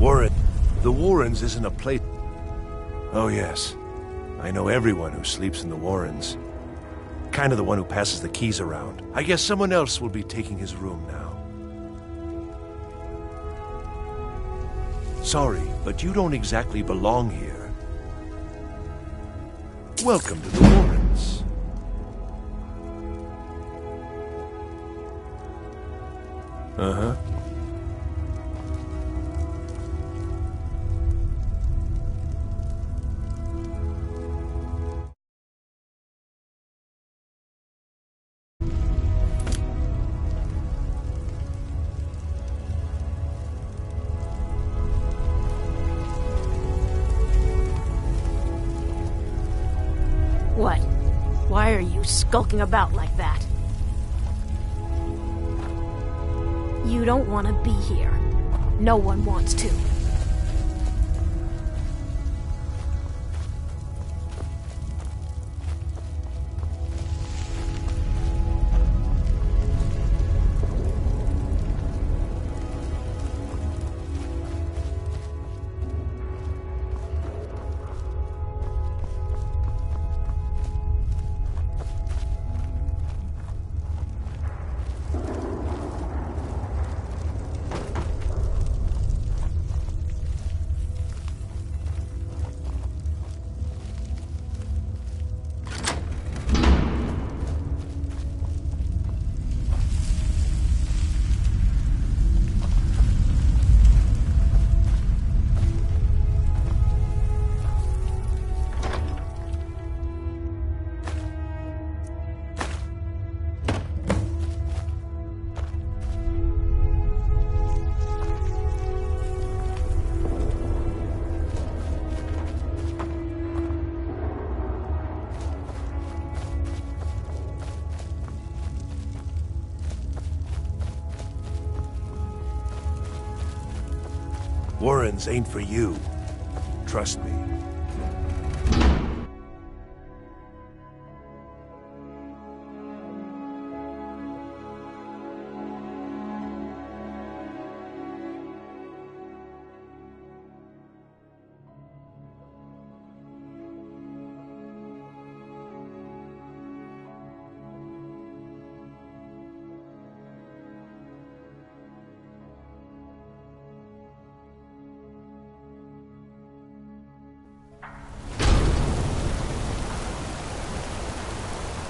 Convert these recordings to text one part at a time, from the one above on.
Warren. The Warrens isn't a place... Oh yes. I know everyone who sleeps in the Warrens. Kind of the one who passes the keys around. I guess someone else will be taking his room now. Sorry, but you don't exactly belong here. Welcome to the Warrens. Uh-huh. What? Why are you skulking about like that? You don't want to be here. No one wants to. Warrens ain't for you. Trust me.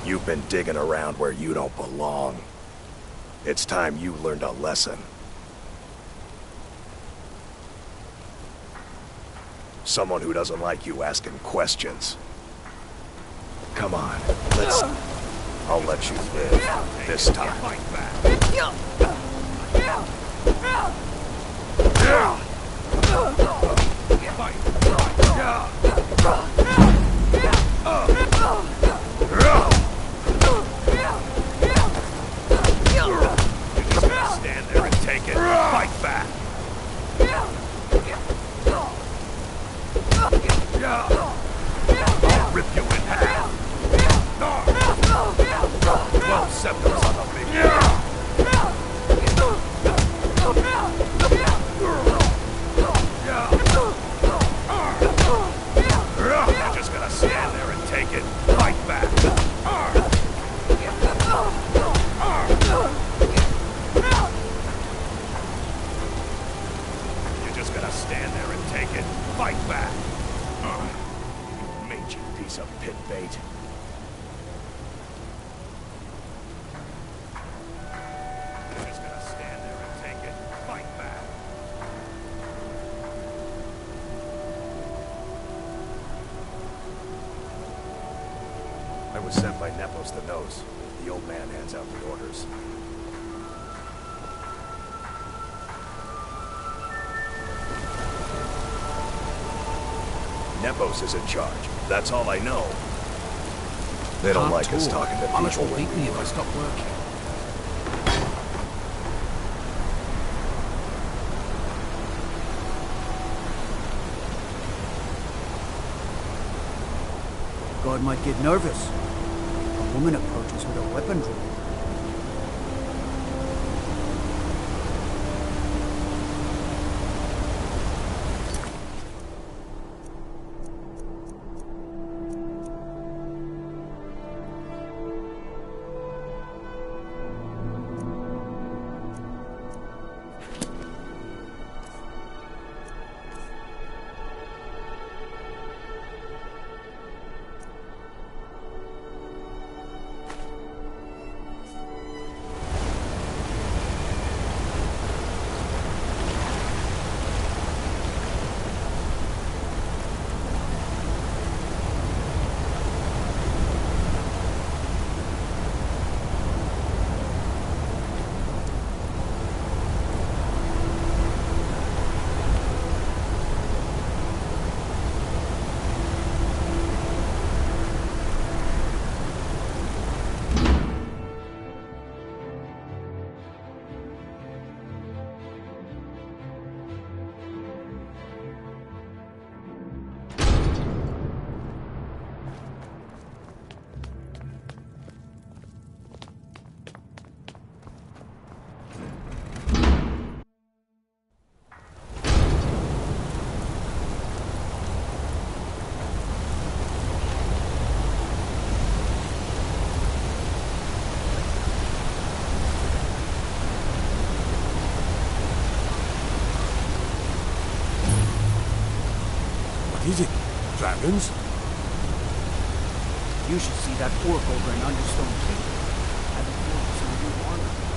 You've been digging around where you don't belong. It's time you learned a lesson. Someone who doesn't like you asking questions. Come on, let's... I'll let you live this time. Stand there and take it. Fight back. I'll rip you in half. 12 scepters on the big You're just gonna stand there and take it. Fight back. You're just gonna stand there and take it. Fight back. You mangy piece of pit bait. You're just gonna stand there and take it. Fight back. I was sent by Nepos the Nose. The old man hands out the orders. Nepos is in charge. That's all I know. They don't like us talking to How much people. will beat me if I stop working? God might get nervous. A woman approaches with a weapon drawn. What is it? Dragons? You should see that orc over in Understone Keep. Having orcs in your armor.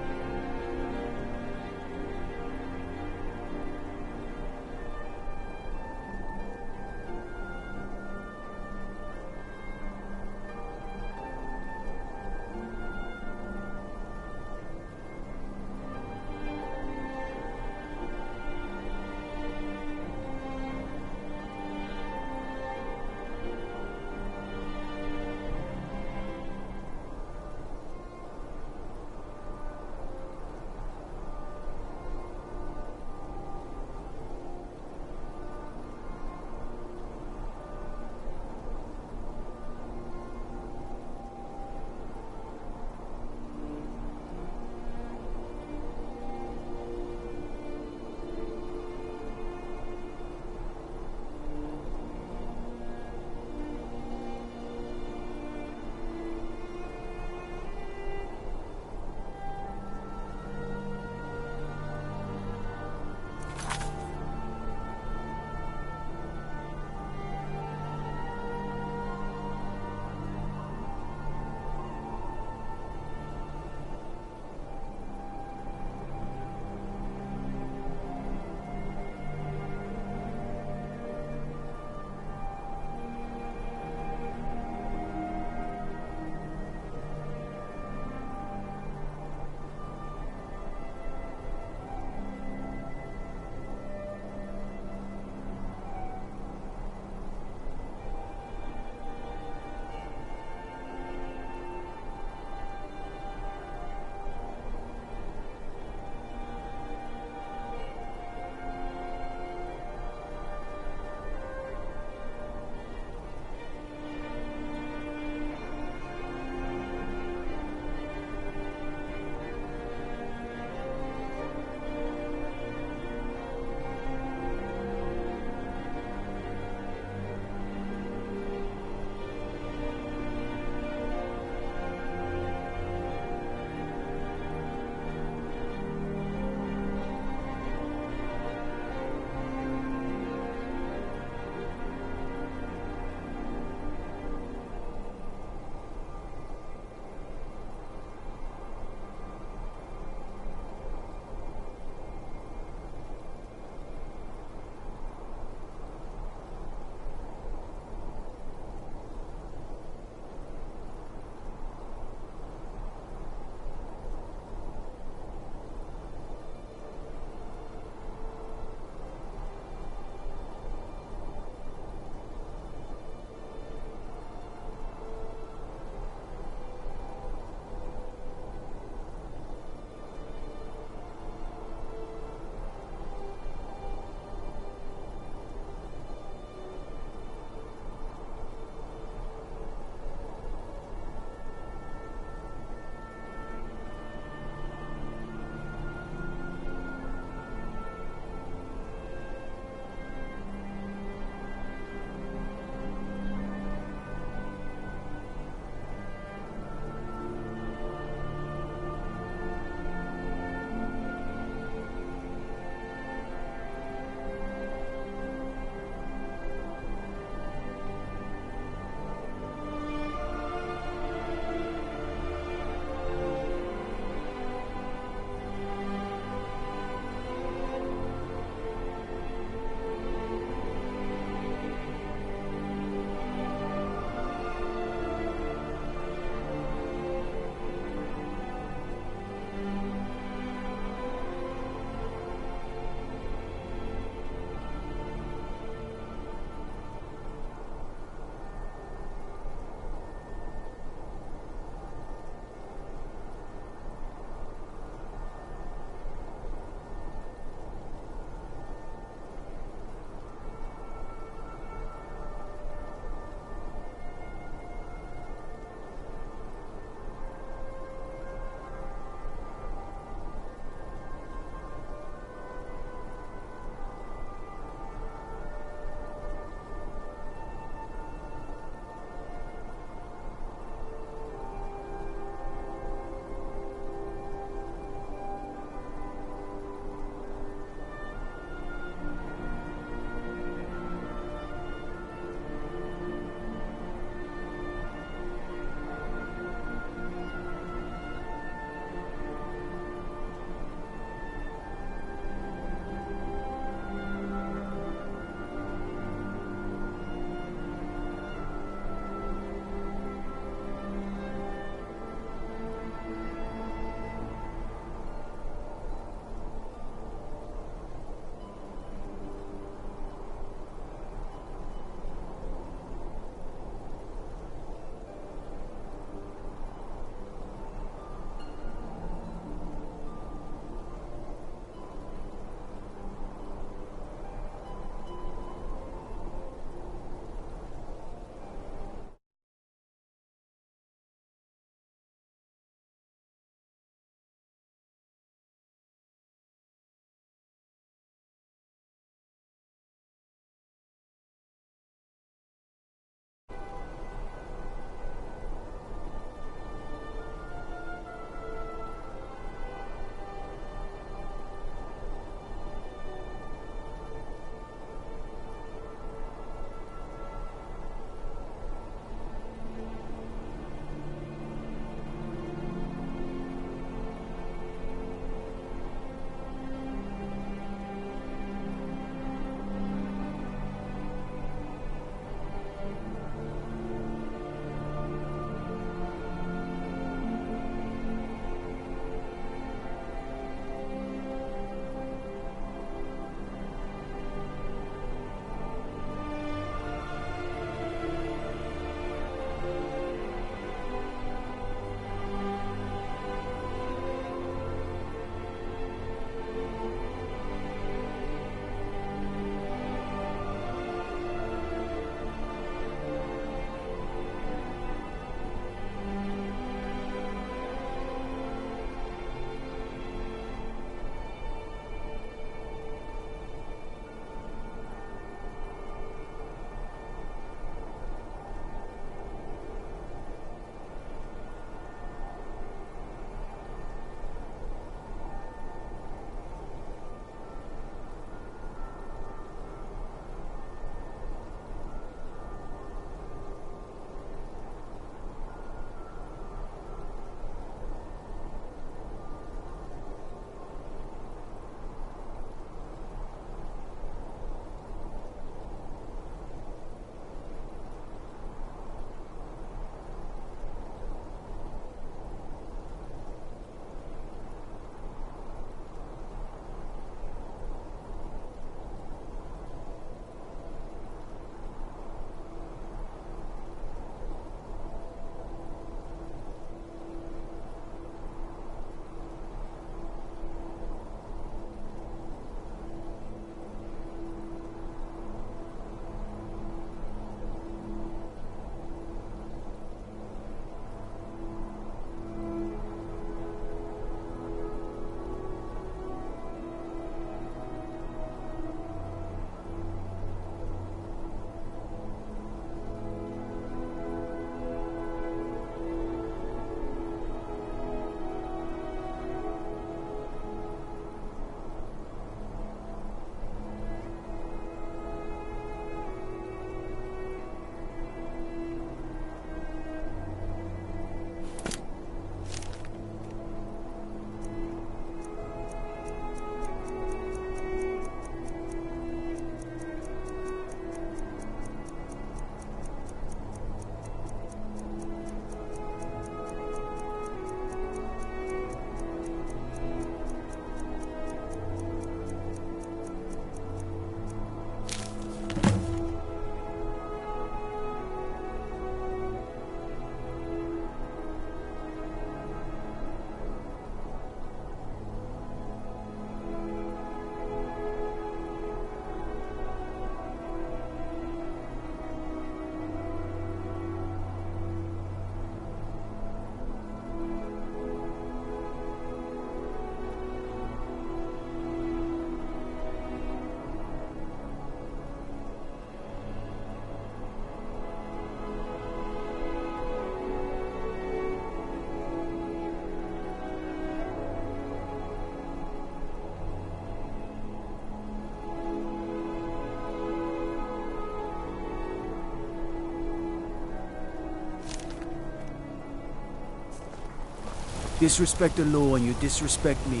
disrespect the law and you disrespect me.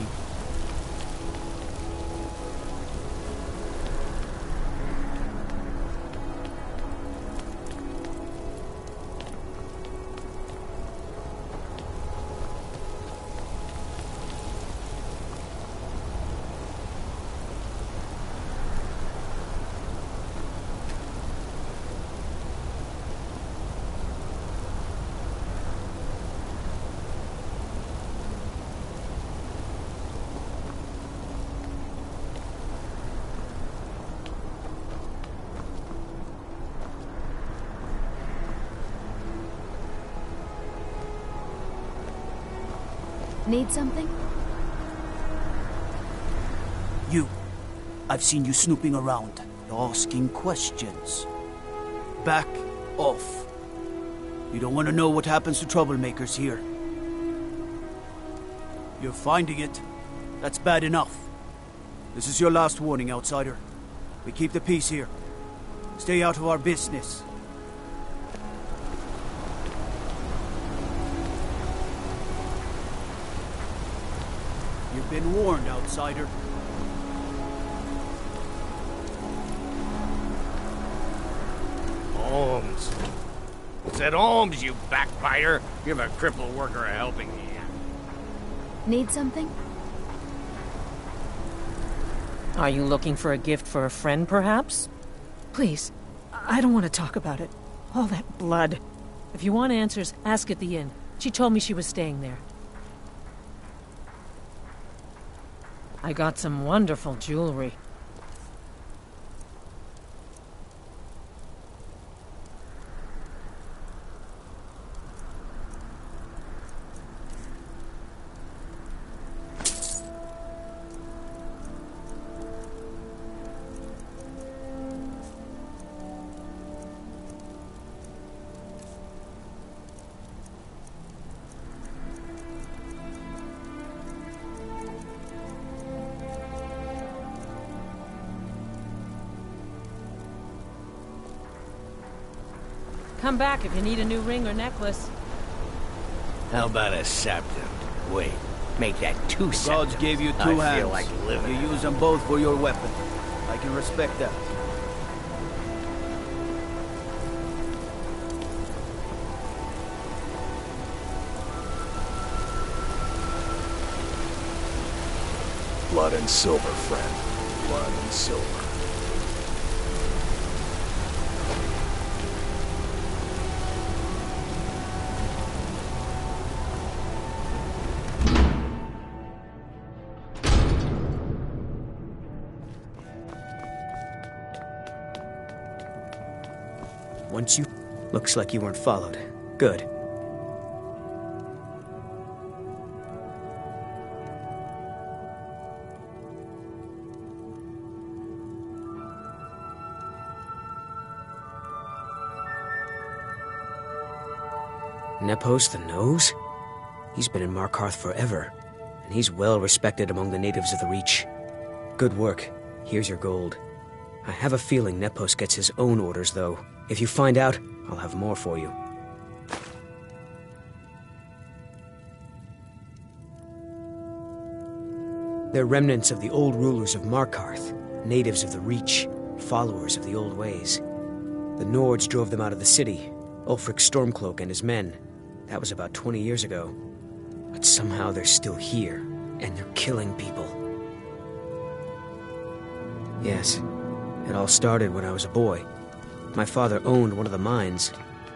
Need something? You. I've seen you snooping around, asking questions. Back off. You don't want to know what happens to troublemakers here. You're finding it. That's bad enough. This is your last warning, outsider. We keep the peace here. Stay out of our business. You've been warned, outsider. Holmes. I said Holmes, you backbiter. Give a crippled worker a helping hand. Need something? Are you looking for a gift for a friend, perhaps? Please, I don't want to talk about it. All that blood. If you want answers, ask at the inn. She told me she was staying there. I got some wonderful jewelry. Come back if you need a new ring or necklace. How about a septum? Wait, make that two septums. Gods gave you two hands. I feel like living. You use them both for your weapon. I can respect that. Blood and silver, friend. Blood and silver. Once you... Looks like you weren't followed. Good. Nepos the Nose? He's been in Markarth forever, and he's well respected among the natives of the Reach. Good work. Here's your gold. I have a feeling Nepos gets his own orders, though. If you find out, I'll have more for you. They're remnants of the old rulers of Markarth, natives of the Reach, followers of the old ways. The Nords drove them out of the city, Ulfric Stormcloak and his men. That was about 20 years ago. But somehow they're still here, and they're killing people. Yes, it all started when I was a boy. My father owned one of the mines,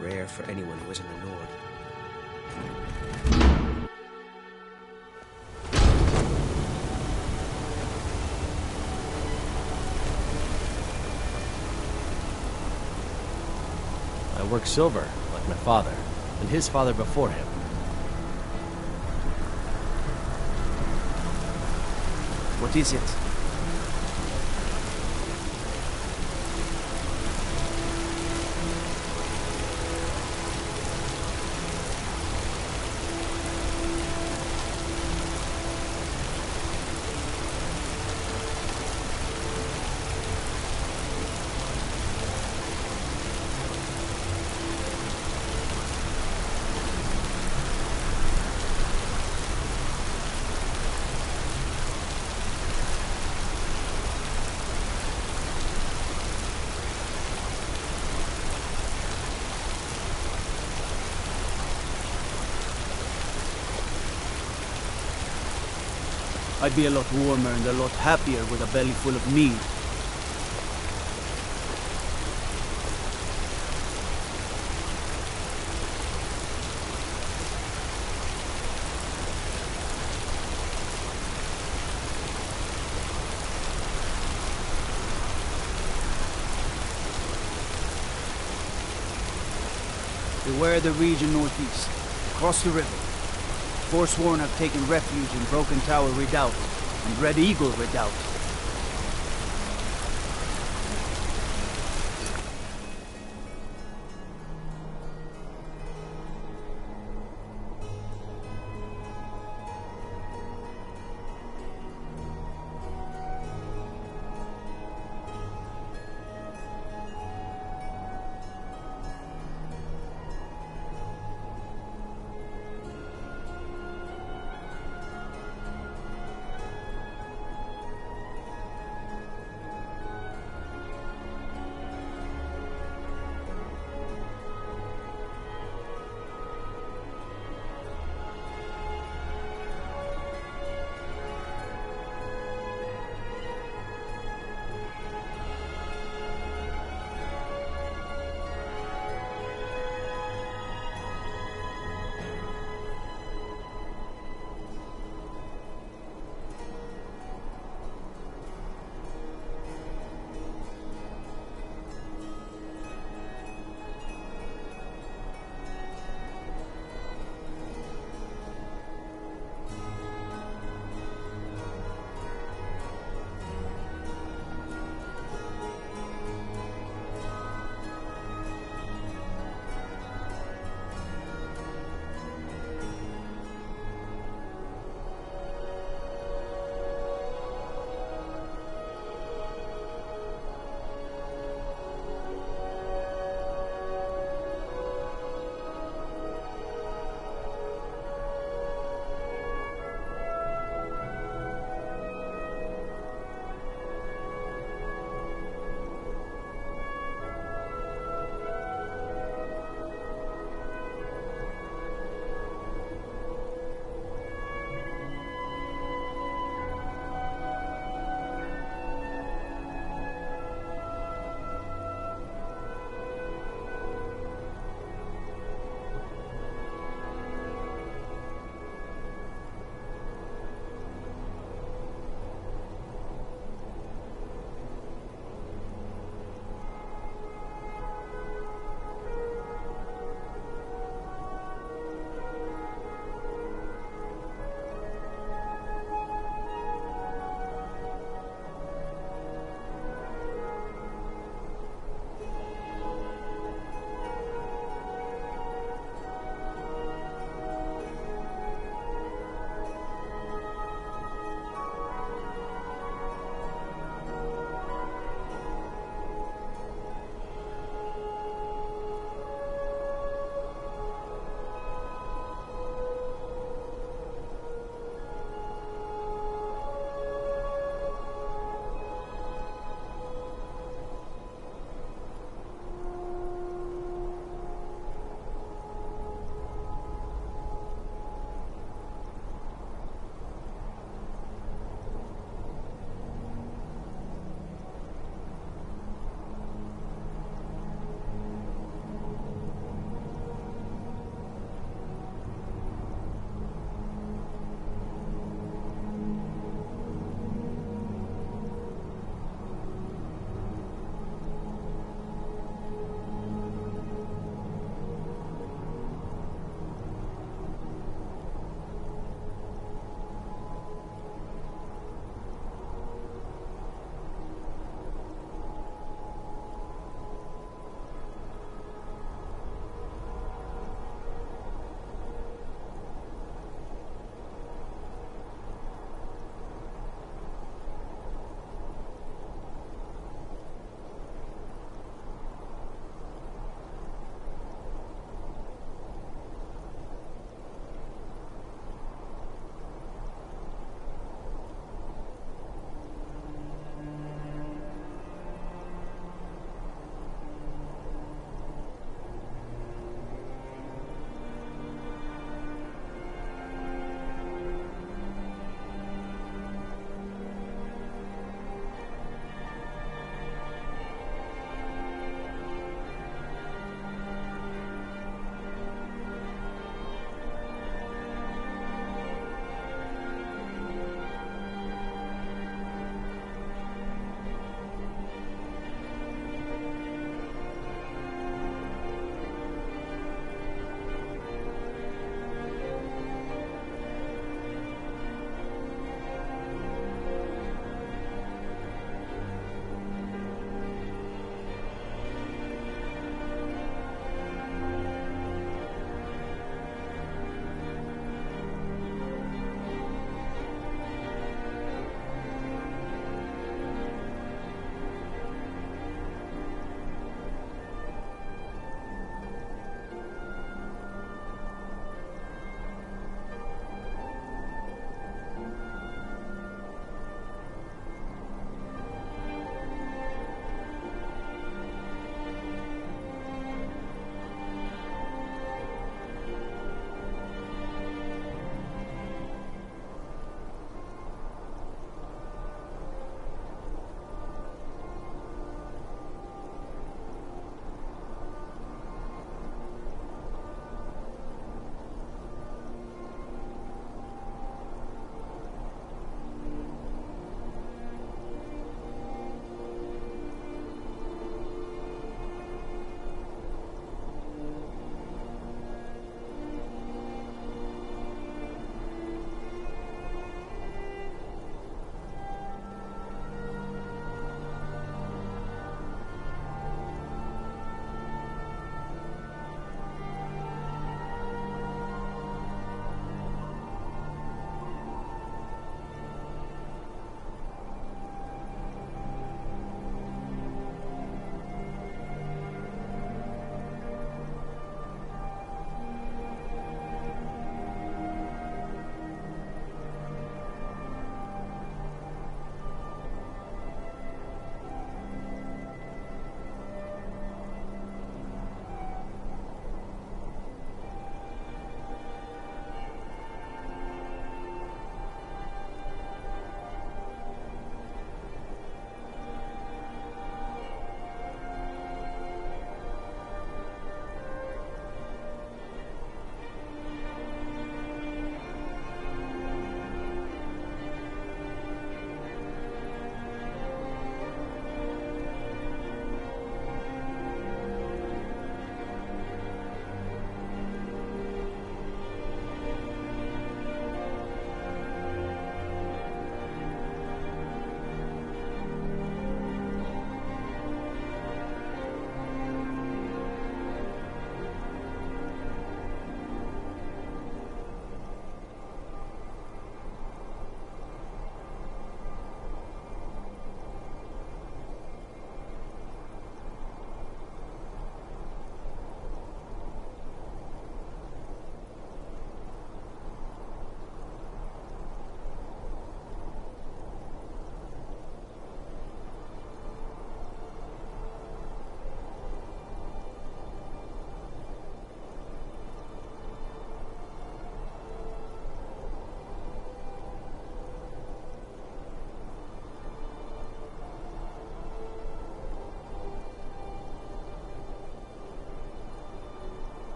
rare for anyone who isn't a Nord. I work silver, like my father, and his father before him. What is it? I'd be a lot warmer and a lot happier with a belly full of mead. Beware the region northeast. Across the river. Forsworn have taken refuge in Broken Tower Redoubt and Red Eagle Redoubt.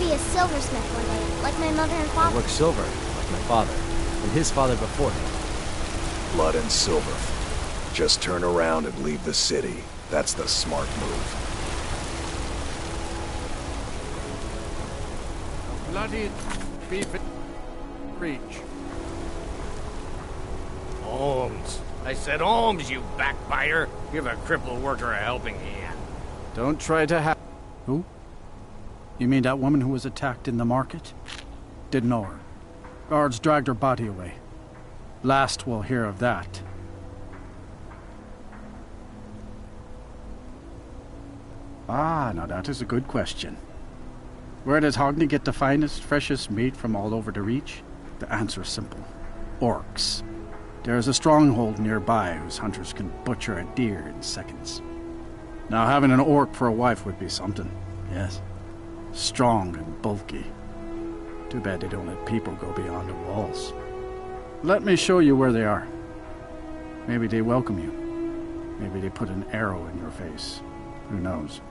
be a silversmith one day, like my mother and I father. work silver, like my father, and his father before him. Blood and silver. Just turn around and leave the city. That's the smart move. Bloody beef reach. Holmes. I said Holmes, you backbiter. Give a crippled worker a helping hand. Don't try to Who? You mean that woman who was attacked in the market? Didn't know her. Guards dragged her body away. Last we'll hear of that. Ah, now that is a good question. Where does Hogney get the finest, freshest meat from all over the Reach? The answer is simple. Orcs. There is a stronghold nearby whose hunters can butcher a deer in seconds. Now having an orc for a wife would be something, yes. Strong and bulky. Too bad they don't let people go beyond the walls. Let me show you where they are. Maybe they welcome you. Maybe they put an arrow in your face. Who knows?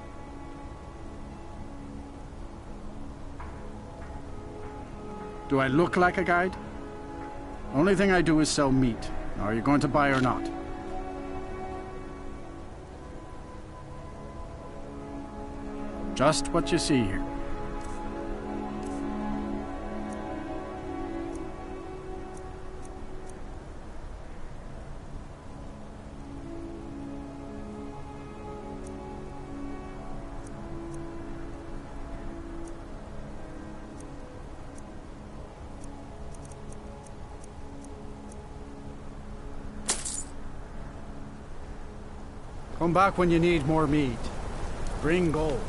Do I look like a guide? Only thing I do is sell meat. Now, are you going to buy or not? Just what you see here. Come back when you need more meat. Bring gold.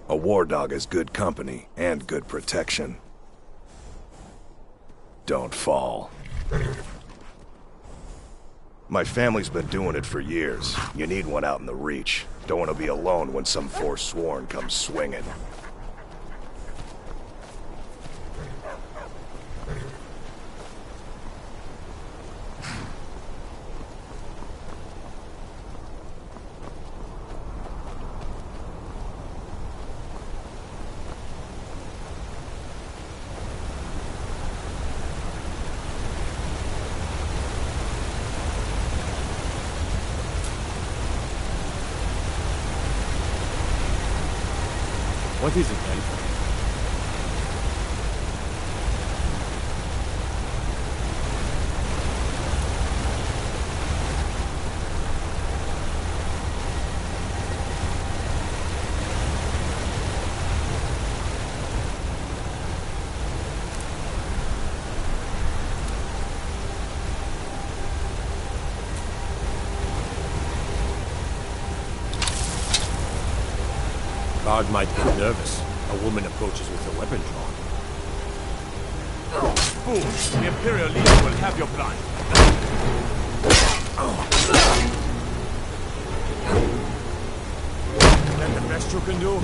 A war dog is good company and good protection. Don't fall. My family's been doing it for years. You need one out in the Reach. Don't want to be alone when some forsworn comes swinging. What is it, then? Guard might get nervous. A woman approaches with a weapon drawn. Fool! The Imperial leader will have your blood. Is that the best you can do?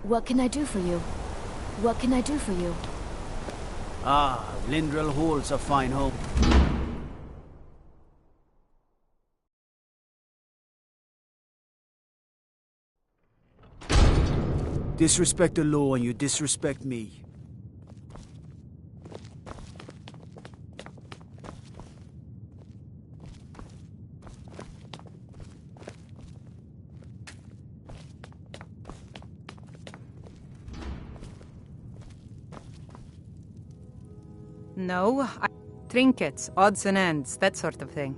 What can I do for you? What can I do for you? Ah, Lindrel Hall's a fine home. Disrespect the law and you disrespect me. No, trinkets, odds and ends, that sort of thing.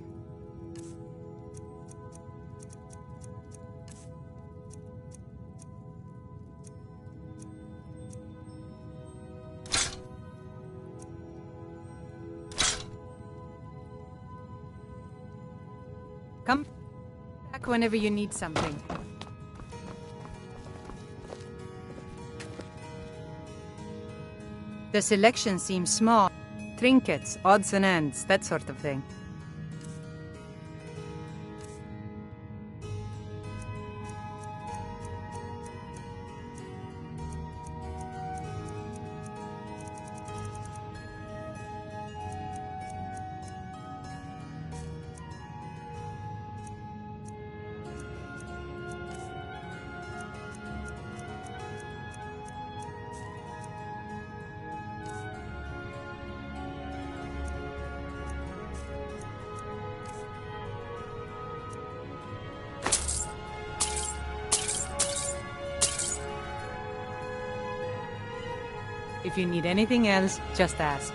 Come back whenever you need something. The selection seems small. Trinkets, odds and ends, that sort of thing. If you need anything else, just ask.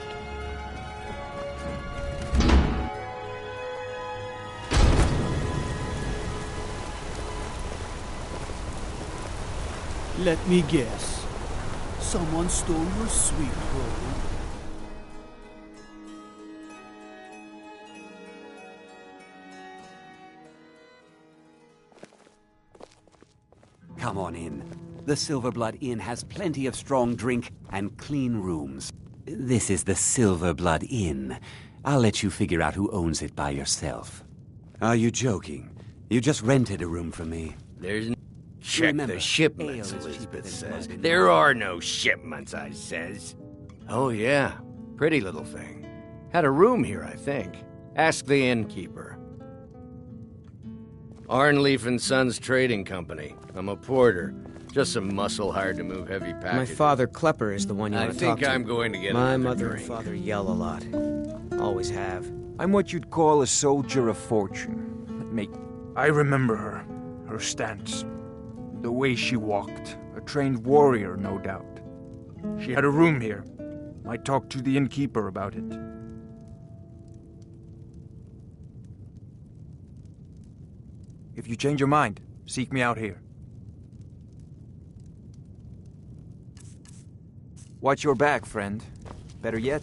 Let me guess. Someone stole your sweet roll. Come on in. The Silverblood Inn has plenty of strong drink and clean rooms. This is the Silverblood Inn. I'll let you figure out who owns it by yourself. Are you joking? You just rented a room from me. There's check Remember, the shipments, ale is cheaper Elizabeth than says. blood in There wine. are no shipments, I says. Oh yeah, pretty little thing. Had a room here, I think. Ask the innkeeper. Arnleaf and Sons Trading Company. I'm a porter. Just some muscle hired to move heavy My packages. father Klepper is the one you I want to talk think to. I'm going to get My another mother drink. and father yell a lot. Always have. I'm what you'd call a soldier of fortune. I remember her. Her stance. The way she walked. A trained warrior, no doubt. She had a room here. I talked to the innkeeper about it. If you change your mind, seek me out here. Watch your back, friend. Better yet,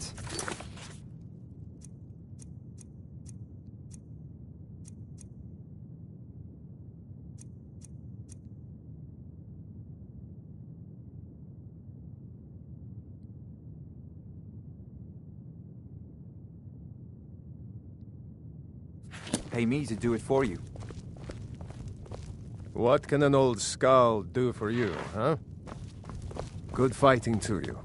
pay me to do it for you. What can an old skull do for you, huh? Good fighting to you.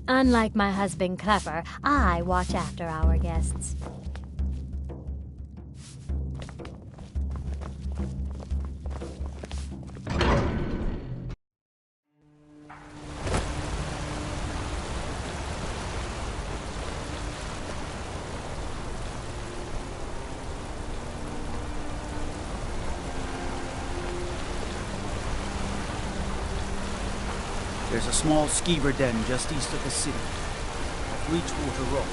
Unlike my husband Klepper, I watch after our guests. There's a small skeever den just east of the city. Reachwater Rock.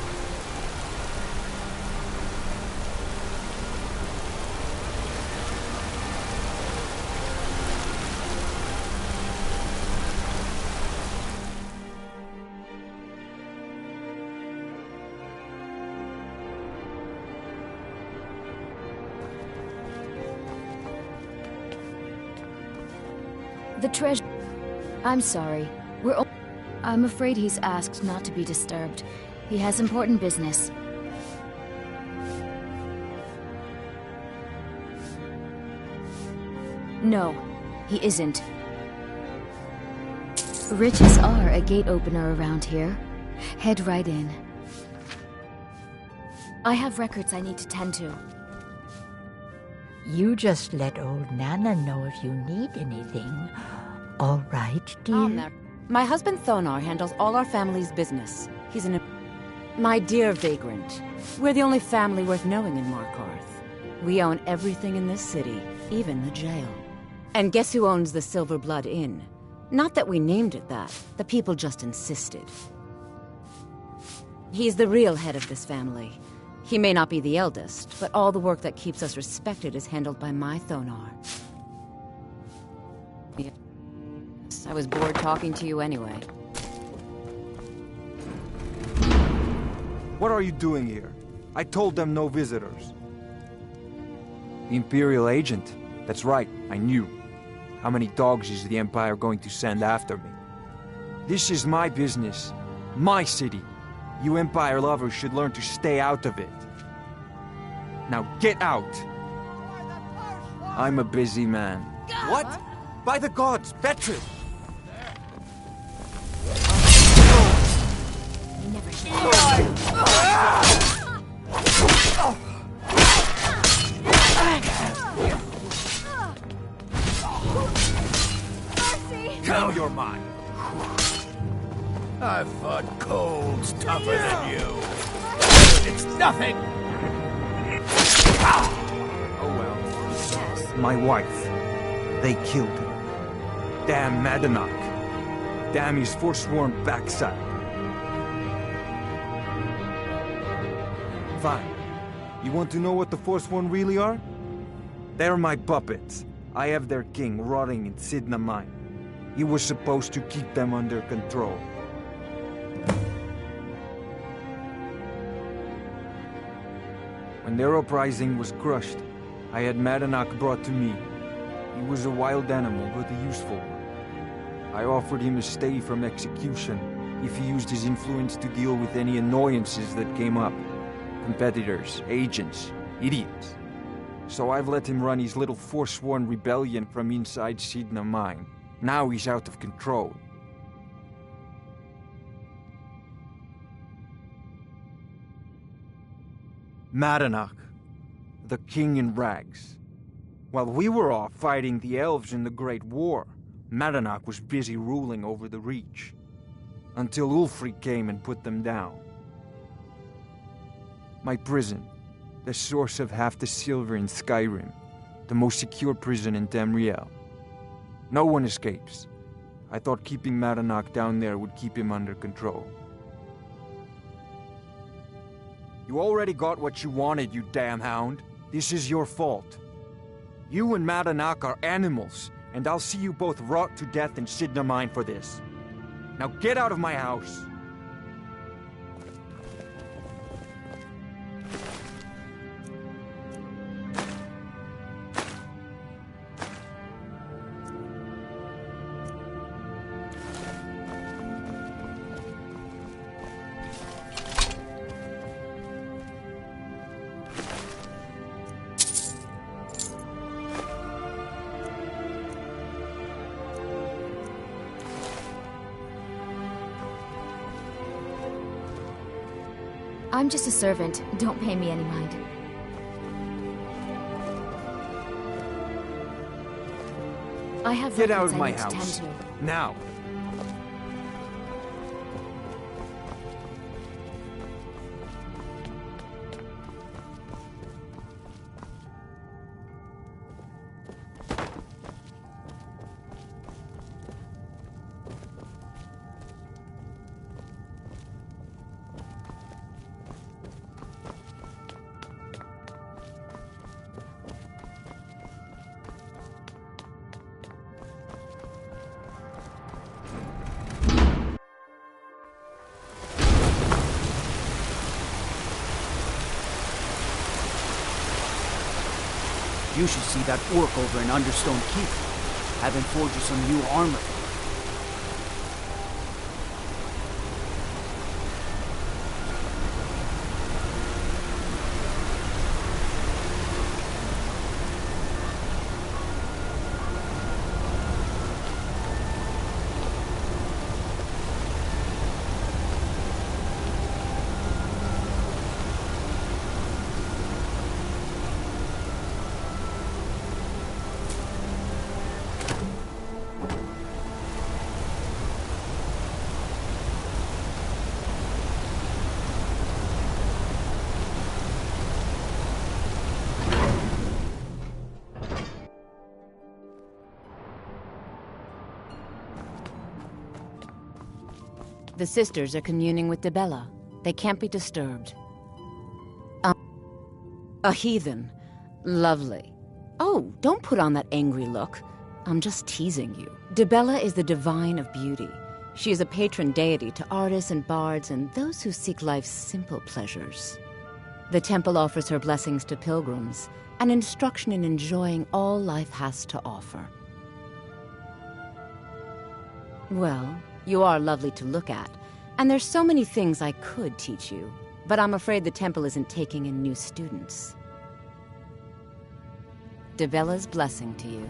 The treasure. I'm sorry. We're. I'm afraid he's asked not to be disturbed. He has important business. No, he isn't. Riches are a gate opener around here. Head right in. I have records I need to tend to. You just let old Nana know if you need anything. All right, dear? My husband Thonar handles all our family's business. He's an... My dear vagrant, we're the only family worth knowing in Markarth. We own everything in this city, even the jail. And guess who owns the Silver Blood Inn? Not that we named it that. The people just insisted. He's the real head of this family. He may not be the eldest, but all the work that keeps us respected is handled by my Thonar. Yes, I was bored talking to you anyway. What are you doing here? I told them no visitors. The Imperial agent. That's right, I knew. How many dogs is the Empire going to send after me? This is my business. My city. You Empire lovers should learn to stay out of it. Now get out! I'm a busy man. What? By the gods, Betrid! Now you're mine. I've fought colds tougher than you. It's nothing! Oh well. My wife. They killed her. Damn Madanach. Damn his forsworn backside. Fine. You want to know what the Forsworn really are? They're my puppets. I have their king rotting in Sidna Mine. He was supposed to keep them under control. When their uprising was crushed, I had Madanach brought to me. He was a wild animal, but a useful one. I offered him a stay from execution if he used his influence to deal with any annoyances that came up. Competitors, agents, idiots. So I've let him run his little forsworn rebellion from inside Sidna Mine. Now he's out of control. Madanach, the king in rags. While we were off fighting the elves in the Great War, Madanach was busy ruling over the Reach. Until Ulfric came and put them down. My prison, the source of half the silver in Skyrim, the most secure prison in Tamriel. No one escapes. I thought keeping Madanach down there would keep him under control. You already got what you wanted, you damn hound. This is your fault. You and Madanach are animals, and I'll see you both rot to death in Sidna Mine for this. Now get out of my house! I'm just a servant. Don't pay me any mind. I have Get out records of I my need to house. tend to. Now! You should see that orc over in Understone Keep. Have him forge you some new armor. The sisters are communing with Dibella. They can't be disturbed. A heathen. Lovely. Oh, don't put on that angry look. I'm just teasing you. Dibella is the divine of beauty. She is a patron deity to artists and bards and those who seek life's simple pleasures. The temple offers her blessings to pilgrims, and instruction in enjoying all life has to offer. Well, you are lovely to look at, and there's so many things I could teach you, but I'm afraid the temple isn't taking in new students. Dibella's blessing to you.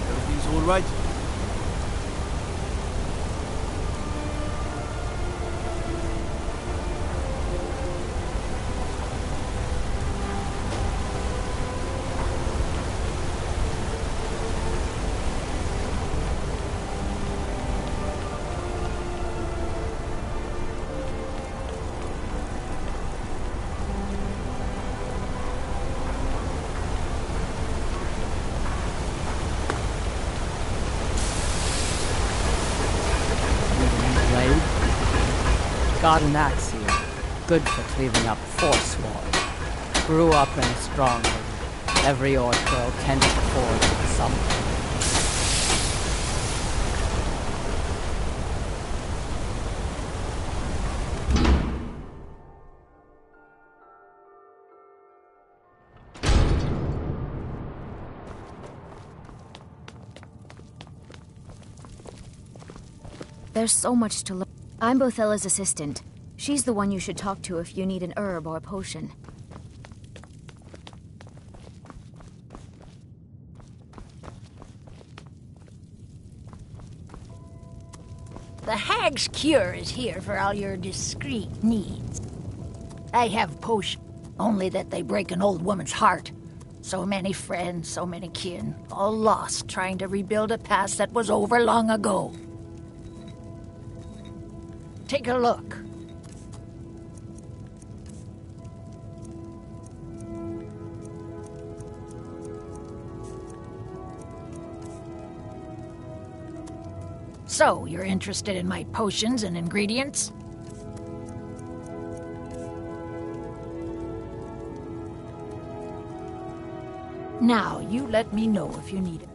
Everything's all right? Got an axe here. Good for cleaving up forsword. Grew up in a stronghold. Every orc girl tended to forge something. There's so much to learn. I'm Bothella's assistant. She's the one you should talk to if you need an herb or a potion. The Hag's Cure is here for all your discreet needs. I have potions, only that they break an old woman's heart. So many friends, so many kin, all lost trying to rebuild a past that was over long ago. Take a look. So, you're interested in my potions and ingredients? Now, you let me know if you need a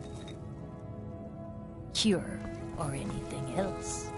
cure or anything else.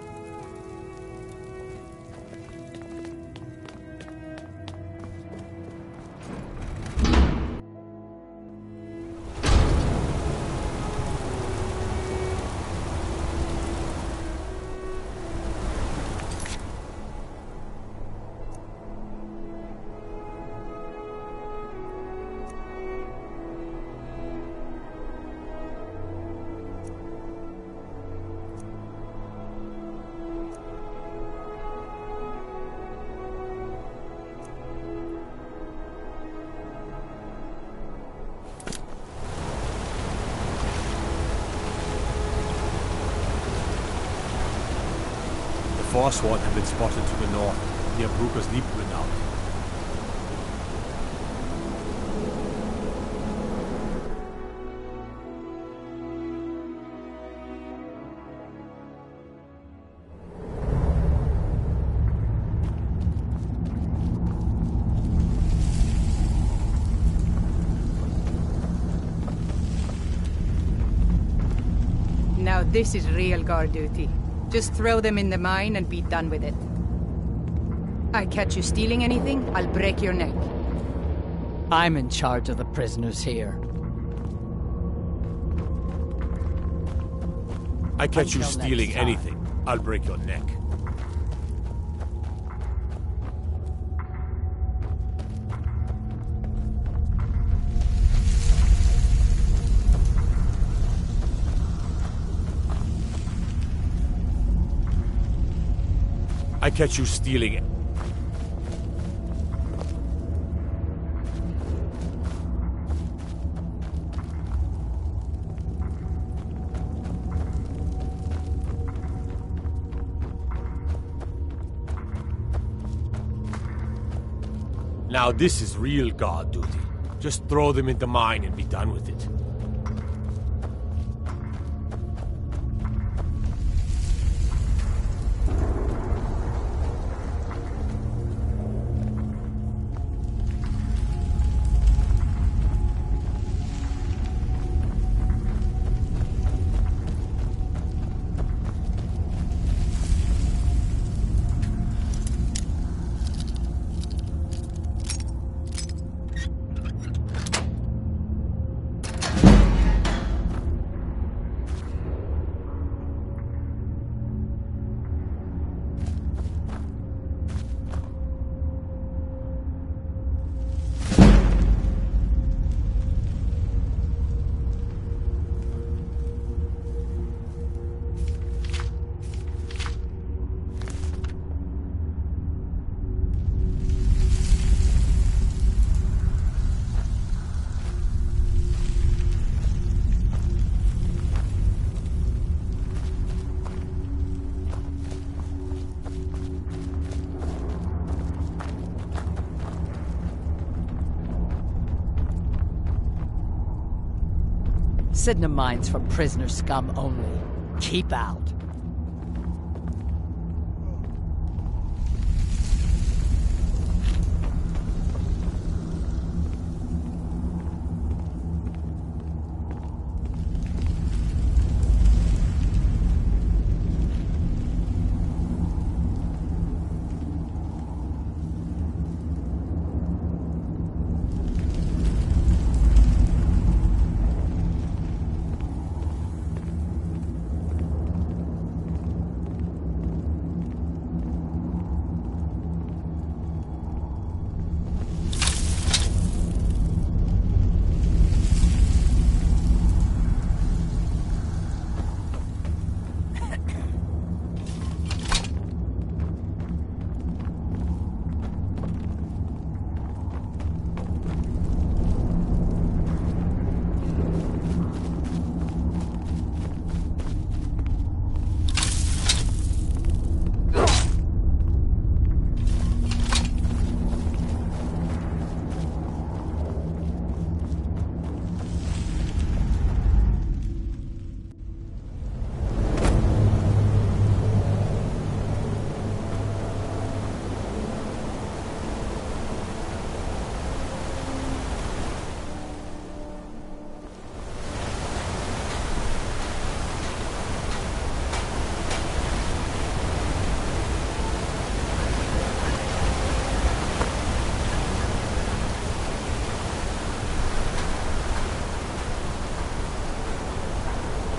Forsword have been spotted to the north, near Brooker's Leap Redoubt. Now this is real guard duty. Just throw them in the mine and be done with it. I catch you stealing anything, I'll break your neck. I'm in charge of the prisoners here. I catch you Until next stealing time. anything, I'll break your neck. I catch you stealing it. Now this is real guard duty. Just throw them in the mine and be done with it. Sydenham mines for prisoner scum only. Keep out.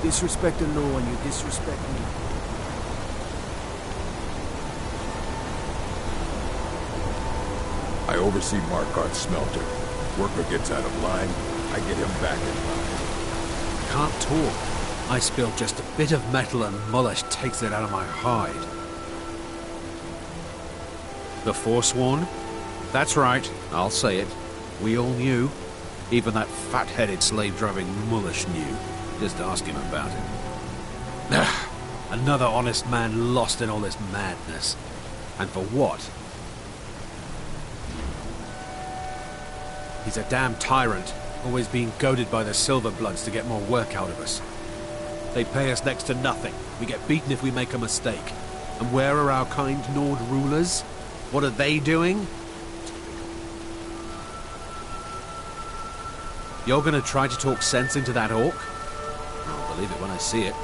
Disrespect the law and you disrespect me. I oversee Markarth's smelter. Worker gets out of line, I get him back in line. Can't talk. I spill just a bit of metal and Mullish takes it out of my hide. The Forsworn? That's right, I'll say it. We all knew. Even that fat-headed slave-driving Mullish knew. Just ask him about it. Another honest man lost in all this madness. And for what? He's a damn tyrant, always being goaded by the Silverbloods to get more work out of us. They pay us next to nothing. We get beaten if we make a mistake. And where are our kind Nord rulers? What are they doing? You're gonna try to talk sense into that orc? I'll believe it when I see it.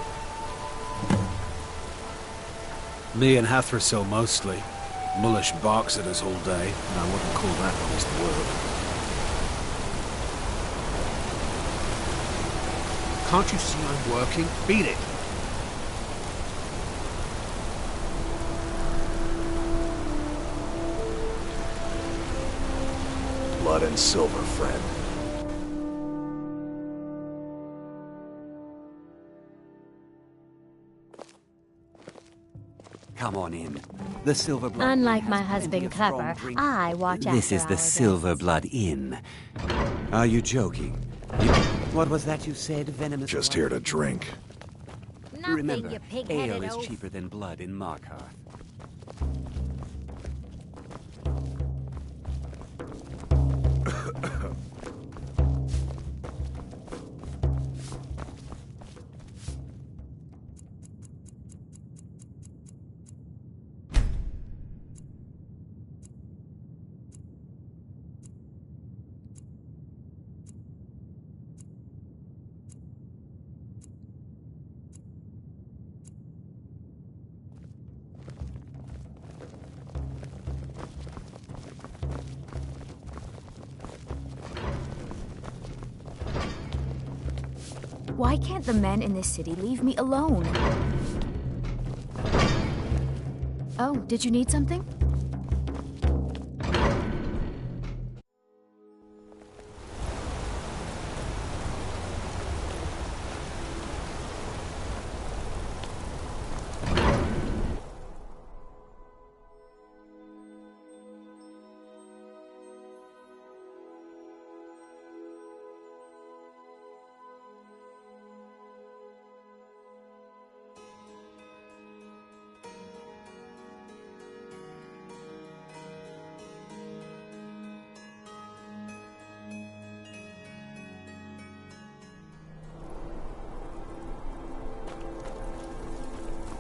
Me and Hathrasil mostly. Mullish barks at us all day, and I wouldn't call that honest work. Can't you see I'm working? Beat it! Blood and silver, friend. Come on in. The Silver Blood Unlike Inn my has husband plenty of strong Clever, drink. I watch after This is the our Silver Blood Inn. Are you joking? What was that you said, venomous? Just here to drink. Nothing, Remember, you pig-headed ale is oaf. cheaper than blood in Markarth. Why can't the men in this city leave me alone? Oh, did you need something?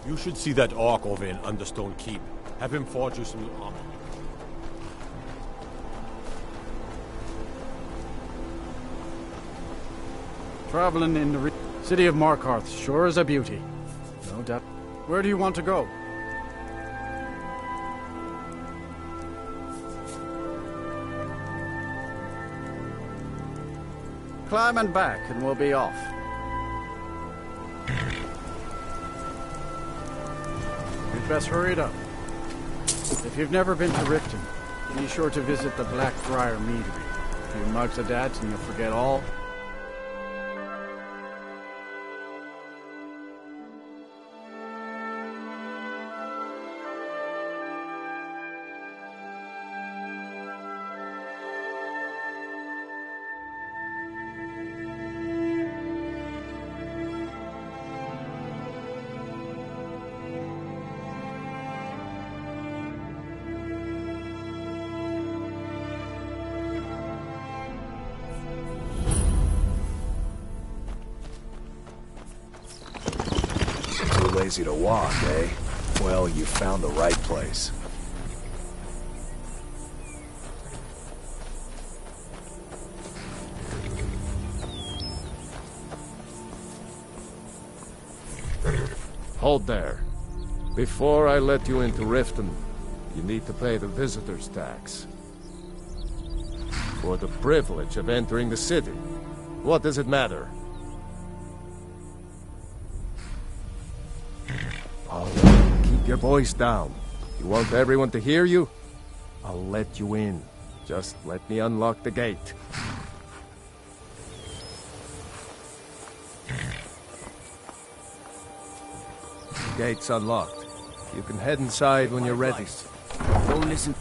You should see that orc over in Understone Keep. Have him forge you some new armor. Traveling in the city of Markarth sure is a beauty. No doubt. Where do you want to go? Climb and back and we'll be off. You'd best hurry it up. If you've never been to Riften, be sure to visit the Blackbriar Meadery. A few mugs of that and you'll forget all. Lazy to walk, eh? Well, you found the right place. Hold there. Before I let you into Riften, you need to pay the visitor's tax. For the privilege of entering the city. What does it matter? Keep your voice down. You want everyone to hear you? I'll let you in. Just let me unlock the gate. The gate's unlocked. You can head inside when you're ready. Don't listen.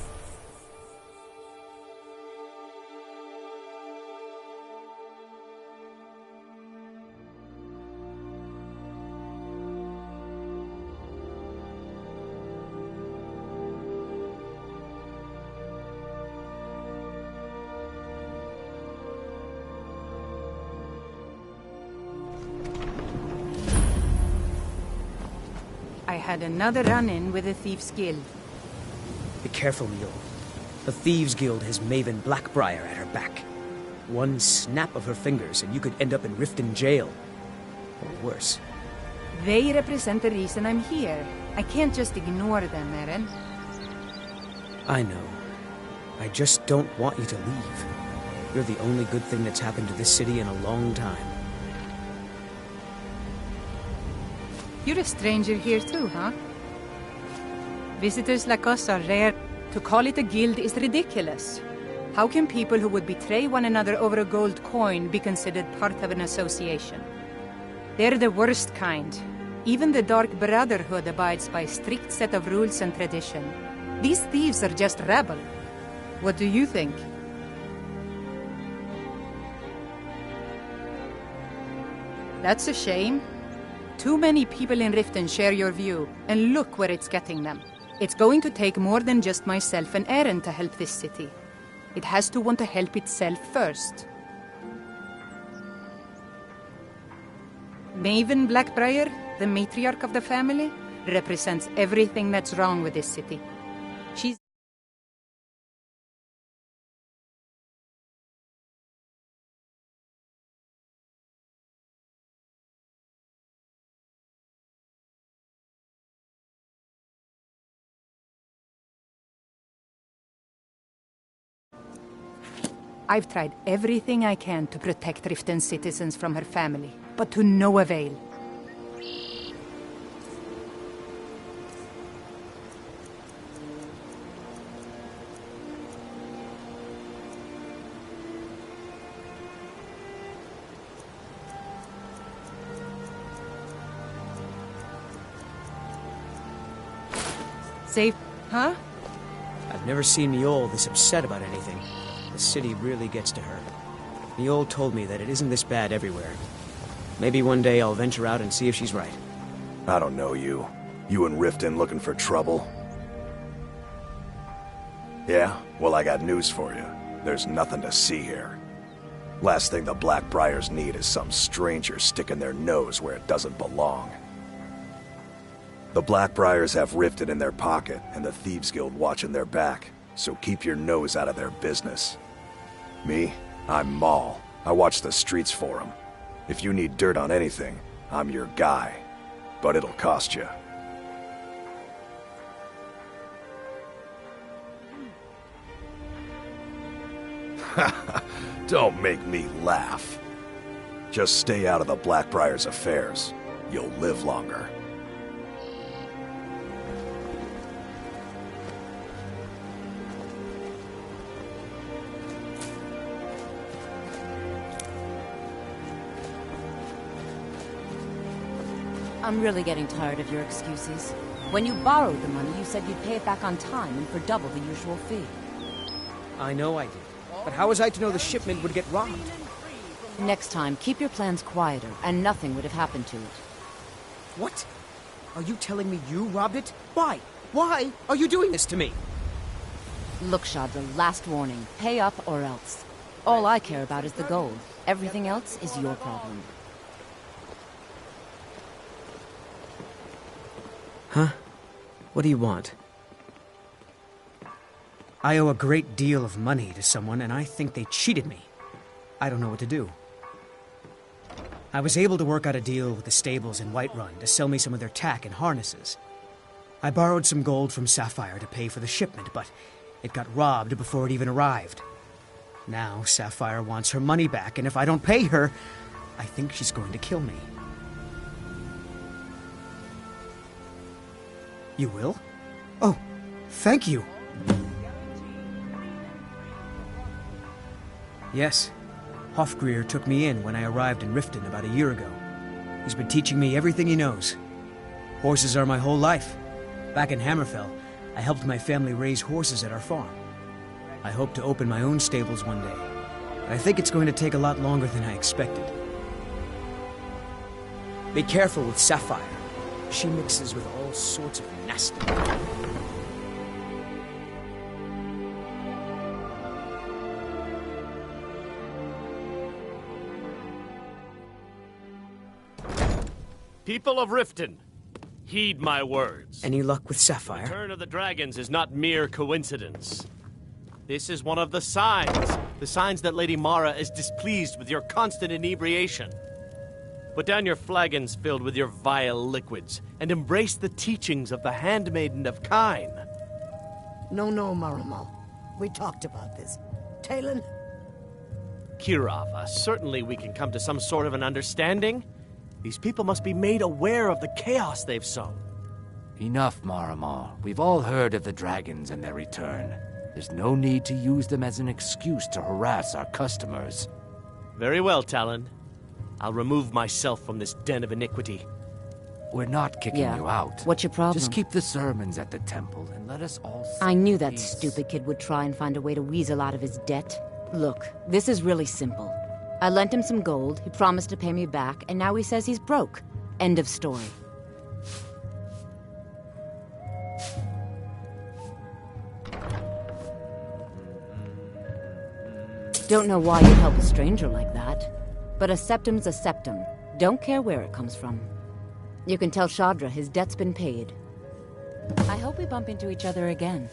I had another run-in with the Thieves' Guild. Be careful, Mule. The Thieves' Guild has Maven Blackbriar at her back. One snap of her fingers and you could end up in Riften jail. Or worse. They represent the reason I'm here. I can't just ignore them, Eren. I know. I just don't want you to leave. You're the only good thing that's happened to this city in a long time. You're a stranger here too, huh? Visitors like us are rare. To call it a guild is ridiculous. How can people who would betray one another over a gold coin be considered part of an association? They're the worst kind. Even the Dark Brotherhood abides by a strict set of rules and tradition. These thieves are just rabble. What do you think? That's a shame. Too many people in Riften share your view, and look where it's getting them. It's going to take more than just myself and Eren to help this city. It has to want to help itself first. Maven Blackbriar, the matriarch of the family, represents everything that's wrong with this city. She's I've tried everything I can to protect Riften's citizens from her family. but to no avail. Safe, huh? I've never seen Niol this upset about anything. The city really gets to her. Niol told me that it isn't this bad everywhere. Maybe one day I'll venture out and see if she's right. I don't know you. You and Riften looking for trouble? Yeah? Well, I got news for you. There's nothing to see here. Last thing the Blackbriars need is some stranger sticking their nose where it doesn't belong. The Blackbriars have Riften in their pocket, and the Thieves Guild watching their back, so keep your nose out of their business. Me? I'm Maul. I watch the streets for them. If you need dirt on anything, I'm your guy. But it'll cost you. Don't make me laugh. Just stay out of the Blackbriars' affairs. You'll live longer. I'm really getting tired of your excuses. When you borrowed the money, you said you'd pay it back on time and for double the usual fee. I know I did. But how was I to know the shipment would get robbed? Next time, keep your plans quieter, and nothing would have happened to it. What? Are you telling me you robbed it? Why? Why are you doing this to me? Look, Shadra, last warning. Pay up or else. All I care about is the gold. Everything else is your problem. Huh? What do you want? I owe a great deal of money to someone, and I think they cheated me. I don't know what to do. I was able to work out a deal with the stables in Whiterun to sell me some of their tack and harnesses. I borrowed some gold from Sapphire to pay for the shipment, but it got robbed before it even arrived. Now Sapphire wants her money back, and if I don't pay her, I think she's going to kill me. You will? Oh, thank you. Yes, Hofgrir took me in when I arrived in Riften about a year ago. He's been teaching me everything he knows. Horses are my whole life. Back in Hammerfell, I helped my family raise horses at our farm. I hope to open my own stables one day. But I think it's going to take a lot longer than I expected. Be careful with Sapphire. She mixes with all sorts of nasty... People of Riften, heed my words. Any luck with Sapphire? The return of the dragons is not mere coincidence. This is one of the signs that Lady Mara is displeased with your constant inebriation. Put down your flagons filled with your vile liquids, and embrace the teachings of the Handmaiden of Kine. No, Maramo. We talked about this. Talon? Kirava, certainly we can come to some sort of an understanding. These people must be made aware of the chaos they've sown. Enough, Maramo. We've all heard of the dragons and their return. There's no need to use them as an excuse to harass our customers. Very well, Talon. I'll remove myself from this den of iniquity. We're not kicking you out. What's your problem? Just keep the sermons at the temple and let us all I knew that stupid kid would try and find a way to weasel out of his debt. Look, this is really simple. I lent him some gold, he promised to pay me back, and now he says he's broke. End of story. Don't know why you'd help a stranger like that. But a septum's a septum. Don't care where it comes from. You can tell Shadra his debt's been paid. I hope we bump into each other again.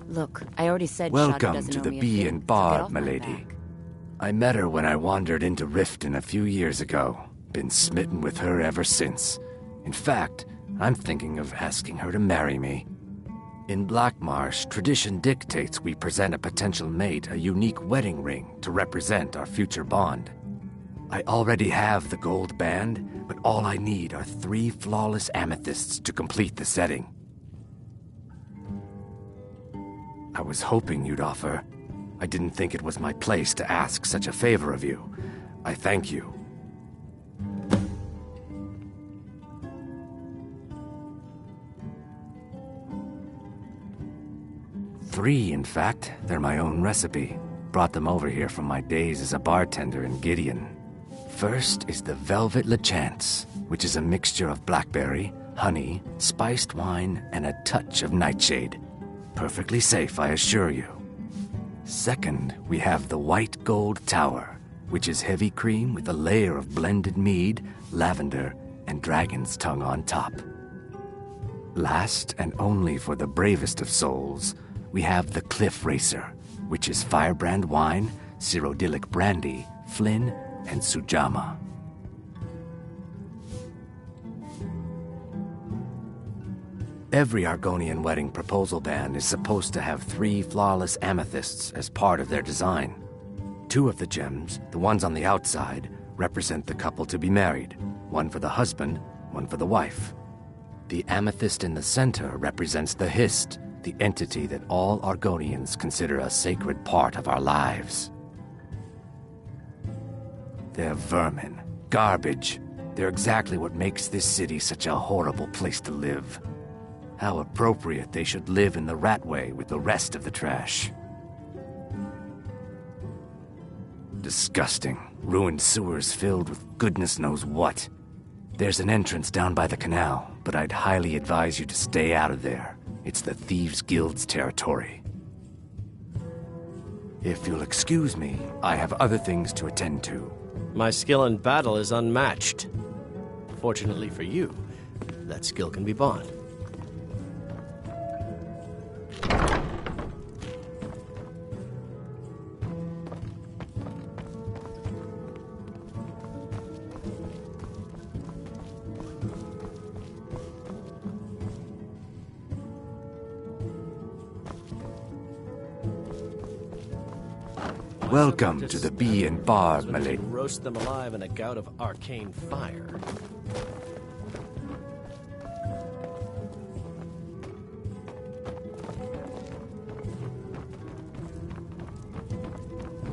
Look, I already said Shadra Welcome doesn't to owe the me a Bee thing, and so get Bard, off my milady. back. I met her when I wandered into Riften a few years ago. Been smitten with her ever since. In fact, I'm thinking of asking her to marry me. In Blackmarsh, tradition dictates we present a potential mate a unique wedding ring to represent our future bond. I already have the gold band, but all I need are 3 flawless amethysts to complete the setting. I was hoping you'd offer. I didn't think it was my place to ask such a favor of you. I thank you. Three, in fact. They're my own recipe. Brought them over here from my days as a bartender in Gideon. First is the Velvet Lechance, which is a mixture of blackberry, honey, spiced wine, and a touch of nightshade. Perfectly safe, I assure you. Second, we have the White Gold Tower, which is heavy cream with a layer of blended mead, lavender, and dragon's tongue on top. Last, and only for the bravest of souls, we have the Cliff Racer, which is firebrand wine, Cyrodiilic brandy, Flynn, and Sujama. Every Argonian wedding proposal band is supposed to have 3 flawless amethysts as part of their design. 2 of the gems, the ones on the outside, represent the couple to be married. 1 for the husband, 1 for the wife. The amethyst in the center represents the Hist, the entity that all Argonians consider a sacred part of our lives. They're vermin, garbage. They're exactly what makes this city such a horrible place to live. How appropriate they should live in the Ratway with the rest of the trash. Disgusting. Ruined sewers filled with goodness knows what. There's an entrance down by the canal, but I'd highly advise you to stay out of there. It's the Thieves' Guild's territory. If you'll excuse me, I have other things to attend to. My skill in battle is unmatched. Fortunately for you, that skill can be bought. Welcome to the Bee and Bar, my lady. Roast them alive in a gout of arcane fire.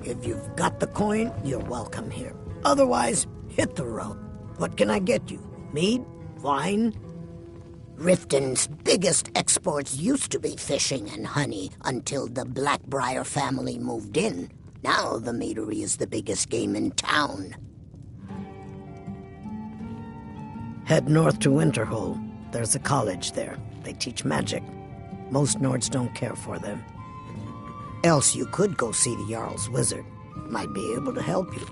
If you've got the coin, you're welcome here. Otherwise, hit the road. What can I get you? Mead? Wine? Riften's biggest exports used to be fishing and honey until the Blackbriar family moved in. Now the meadery is the biggest game in town. Head north to Winterhold. There's a college there. They teach magic. Most Nords don't care for them. Else you could go see the Jarl's wizard. Might be able to help you.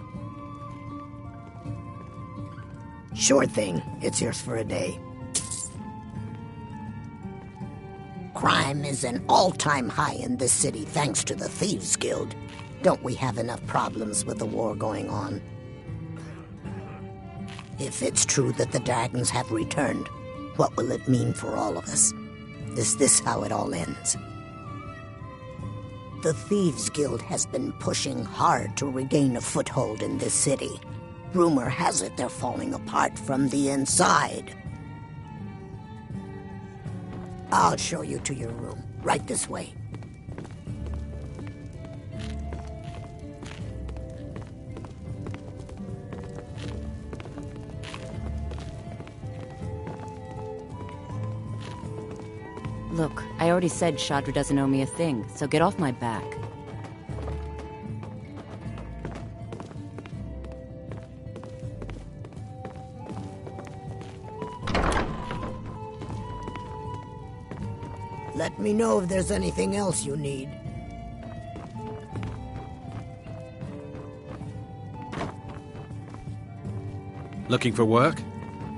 Sure thing. It's yours for a day. Crime is an all-time high in this city thanks to the Thieves' Guild. Don't we have enough problems with the war going on? If it's true that the dragons have returned, what will it mean for all of us? Is this how it all ends? The Thieves' Guild has been pushing hard to regain a foothold in this city. Rumor has it they're falling apart from the inside. I'll show you to your room. Right this way. Look, I already said Shadra doesn't owe me a thing, so get off my back. Let me know if there's anything else you need. Looking for work?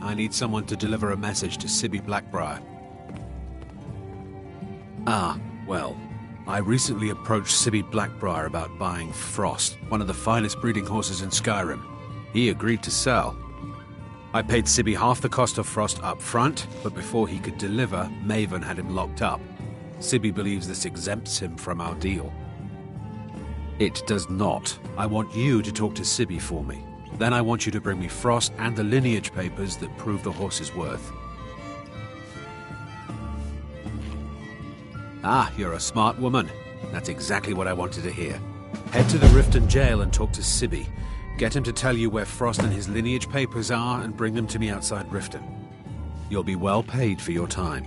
I need someone to deliver a message to Sibby Blackbriar. Ah, well, I recently approached Sibby Blackbriar about buying Frost, one of the finest breeding horses in Skyrim. He agreed to sell. I paid Sibby half the cost of Frost up front, but before he could deliver, Maven had him locked up. Sibby believes this exempts him from our deal. It does not. I want you to talk to Sibby for me. Then I want you to bring me Frost and the lineage papers that prove the horse's worth. Ah, you're a smart woman. That's exactly what I wanted to hear. Head to the Riften jail and talk to Sibby. Get him to tell you where Frost and his lineage papers are and bring them to me outside Riften. You'll be well paid for your time.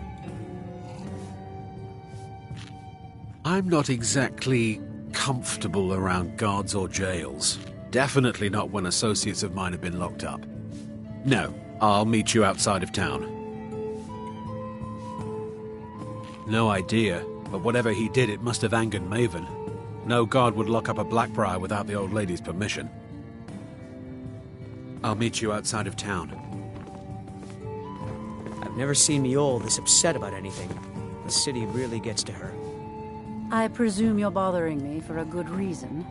I'm not exactly comfortable around guards or jails. Definitely not when associates of mine have been locked up. No, I'll meet you outside of town. No idea, but whatever he did, it must have angered Maven. No guard would lock up a Blackbriar without the old lady's permission. I'll meet you outside of town. I've never seen Miol this upset about anything. The city really gets to her. I presume you're bothering me for a good reason.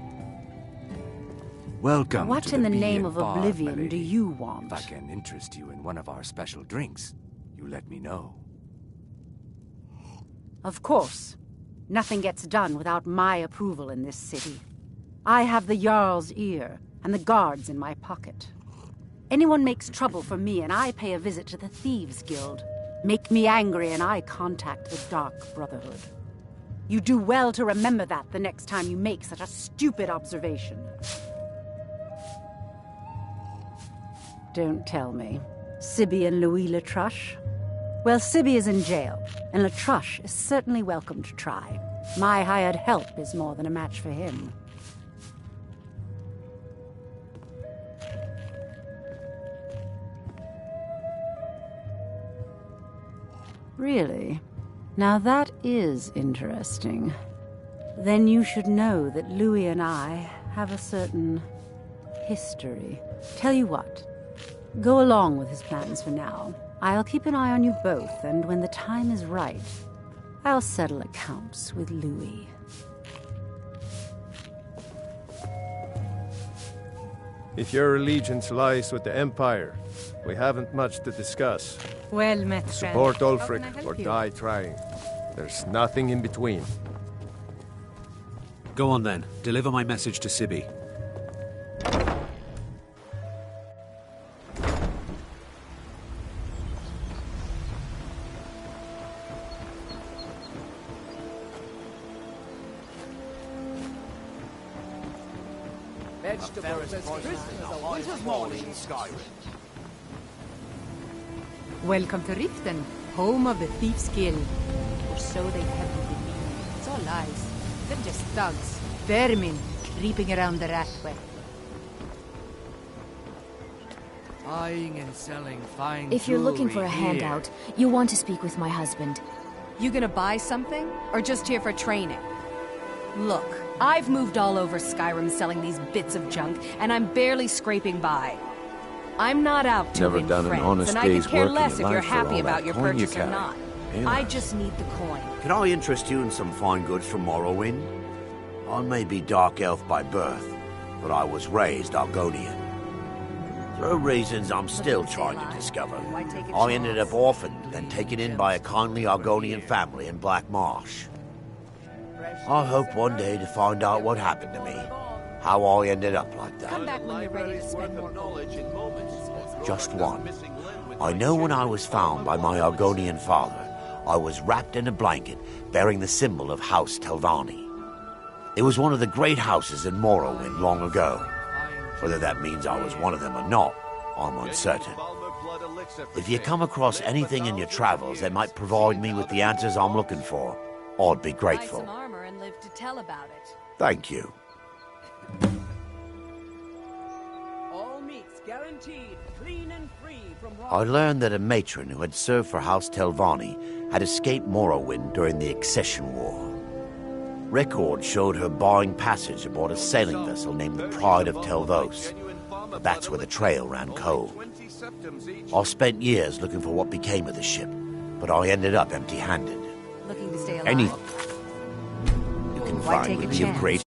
Welcome. What to in the Bee name and of Bard, oblivion my lady. do you want? If I can interest you in one of our special drinks, you let me know. Of course. Nothing gets done without my approval in this city. I have the Jarl's ear, and the guards in my pocket. Anyone makes trouble for me, and I pay a visit to the Thieves' Guild. Make me angry, and I contact the Dark Brotherhood. You do well to remember that the next time you make such a stupid observation. Don't tell me. Sibby and Louis Latruche? Well, Sibby is in jail, and Latruche is certainly welcome to try. My hired help is more than a match for him. Really? Now that is interesting. Then you should know that Louis and I have a certain history. Tell you what, go along with his plans for now. I'll keep an eye on you both, and when the time is right, I'll settle accounts with Louis. If your allegiance lies with the Empire, we haven't much to discuss. Well met, friend. Support How can I Ulfric help or you? die trying. There's nothing in between. Go on then. Deliver my message to Sibby. Vegetables as crisp as a winter's morning in Skyrim. Welcome to Riften, home of the Thieves' Guild. Or so they have you believe. It's all lies. They're just thugs. Vermin, creeping around the Rathway. Buying and selling fine If you're looking for jewelry a here. handout, you'll want to speak with my husband. You gonna buy something, or just here for training? Look, I've moved all over Skyrim selling these bits of junk, and I'm barely scraping by. I'm not out to Never win done an friends, honest and I could day's care work in less your if you're life for happy all about that your coin you purchase or carry. not. Hey, I lass. just need the coin. Can I interest you in some fine goods from Morrowind? I may be Dark Elf by birth, but I was raised Argonian. Through reasons I'm still trying to discover, I ended up orphaned, then taken in by a kindly Argonian family in Black Marsh. I hope one day to find out what happened to me, how I ended up like that. Come back when you're ready to spend more Just one. I know when I was found by my Argonian father, I was wrapped in a blanket bearing the symbol of House Telvanni. It was one of the great houses in Morrowind long ago. Whether that means I was one of them or not, I'm uncertain. If you come across anything in your travels that might provide me with the answers I'm looking for, I'd be Buy grateful. some armor and live to tell about it. Thank you. All meats guaranteed, clean and free from raw. I learned that a matron who had served for House Telvanni had escaped Morrowind during the Accession War. Records showed her buying passage aboard a sailing vessel named the Pride of Telvos. That's where the trail ran cold. I spent years looking for what became of the ship, but I ended up empty-handed. Looking to stay alive? Anything. Why find take would a be of chance? great.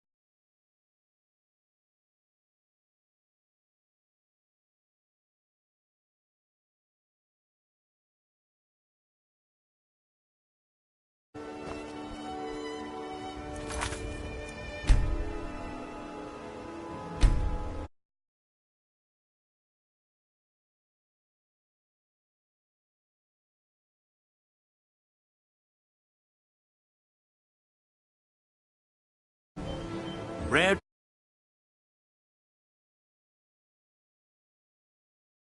Red